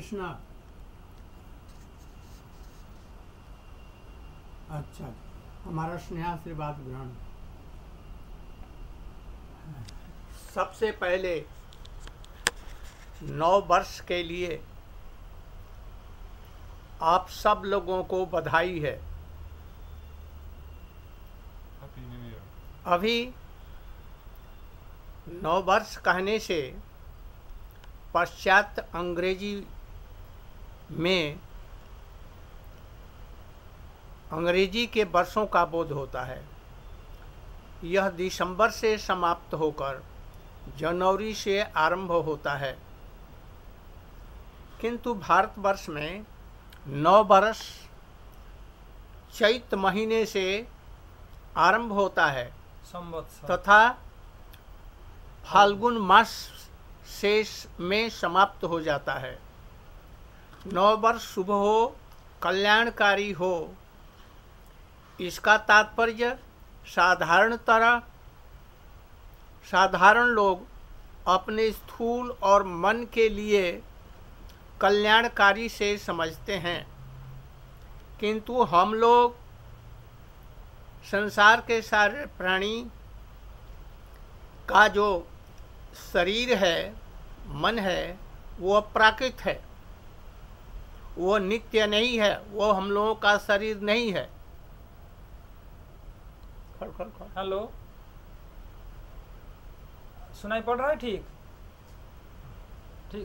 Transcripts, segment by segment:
कृष्णा। अच्छा, हमारा स्नेहाशीर्वाद ग्रहण। सबसे पहले नव वर्ष के लिए आप सब लोगों को बधाई है। Happy new year. अभी नव वर्ष कहने से पश्चात अंग्रेजी में अंग्रेजी के वर्षों का बोध होता है। यह दिसंबर से समाप्त होकर जनवरी से आरंभ होता है, किंतु भारतवर्ष में नव वर्ष चैत महीने से आरंभ होता है तथा फाल्गुन मास शेष में समाप्त हो जाता है। नव वर्ष शुभ हो, कल्याणकारी हो, इसका तात्पर्य साधारण लोग अपने स्थूल और मन के लिए कल्याणकारी से समझते हैं, किंतु हम लोग संसार के सारे प्राणी का जो शरीर है, मन है, वो प्राकृत है, वो नित्य नहीं है, वो हम लोगों का शरीर नहीं है। हेलो, सुनाई पड़ रहा है? ठीक है,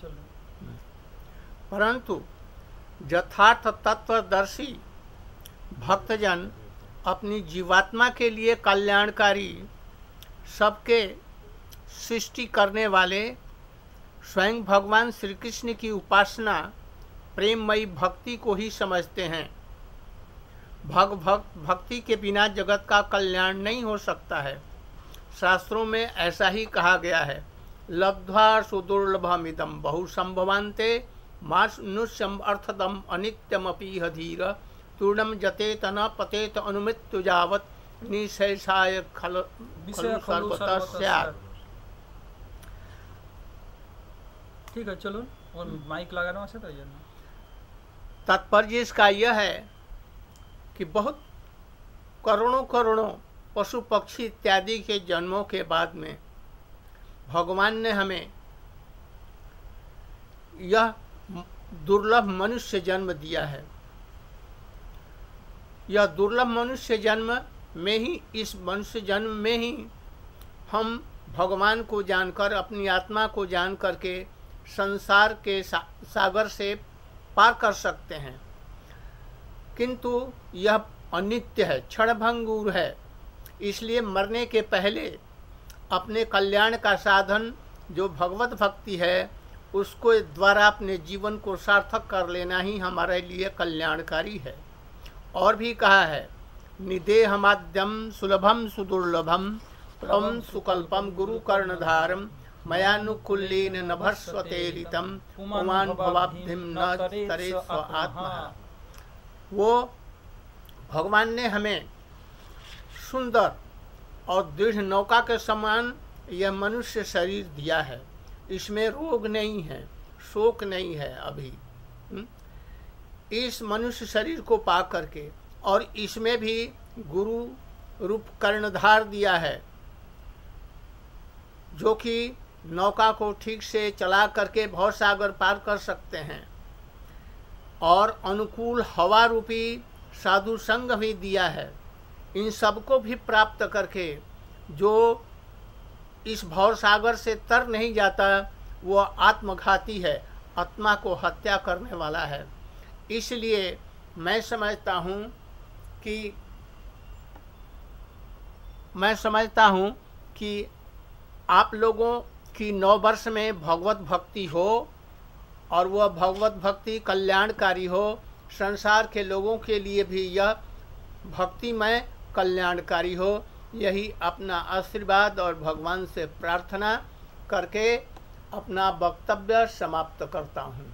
चलो। परंतु यथार्थ तत्वदर्शी भक्तजन अपनी जीवात्मा के लिए कल्याणकारी, सबके सृष्टि करने वाले स्वयं भगवान श्री कृष्ण की उपासना प्रेममयी भक्ति को ही समझते हैं। भक्ति के बिना जगत का कल्याण नहीं हो सकता है। शास्त्रों में ऐसा ही कहा गया है, लब्ध्वा सुदुर्लभमिदं बहुसंभवान्ते मानुष्यम अर्थदम अनित्यमपि धीर तूर्णम जतेत न पतेत अनुमृत्यु जावत निशेषाय खलु सर्वतः स्यात्। ठीक है, चलो। और माइक लगाना से तो तात्पर्य इसका यह है कि बहुत करोड़ों पशु पक्षी इत्यादि के जन्मों के बाद में भगवान ने हमें यह दुर्लभ मनुष्य जन्म दिया है। यह दुर्लभ मनुष्य जन्म में ही, इस मनुष्य जन्म में ही हम भगवान को जानकर, अपनी आत्मा को जान करके संसार के सागर से पार कर सकते हैं, किंतु यह अनित्य है, क्षणभंगुर है। इसलिए मरने के पहले अपने कल्याण का साधन जो भगवत भक्ति है, उसको द्वारा अपने जीवन को सार्थक कर लेना ही हमारे लिए कल्याणकारी है। और भी कहा है, निदेहमाद्यम सुलभम सुदुर्लभम परम सुकल्पम गुरु कर्णधारम मयानुकूल्येन नभस्वतेरितम पुमान भवाब्धिम न तरे स्व आत्मा। वो भगवान ने हमें सुंदर और दृढ़ नौका के समान यह मनुष्य शरीर दिया है। इसमें रोग नहीं है, शोक नहीं है। अभी इस मनुष्य शरीर को पा करके, और इसमें भी गुरु रूप कर्णधार दिया है, जो कि नौका को ठीक से चला करके भवसागर पार कर सकते हैं, और अनुकूल हवा रूपी साधु संग भी दिया है। इन सबको भी प्राप्त करके जो इस भवसागर से तर नहीं जाता, वो आत्मघाती है, आत्मा को हत्या करने वाला है। इसलिए मैं समझता हूँ कि आप लोगों की नव वर्ष में भगवत भक्ति हो, और वह भगवत भक्ति कल्याणकारी हो। संसार के लोगों के लिए भी यह भक्तिमय कल्याणकारी हो। यही अपना आशीर्वाद और भगवान से प्रार्थना करके अपना वक्तव्य समाप्त करता हूँ।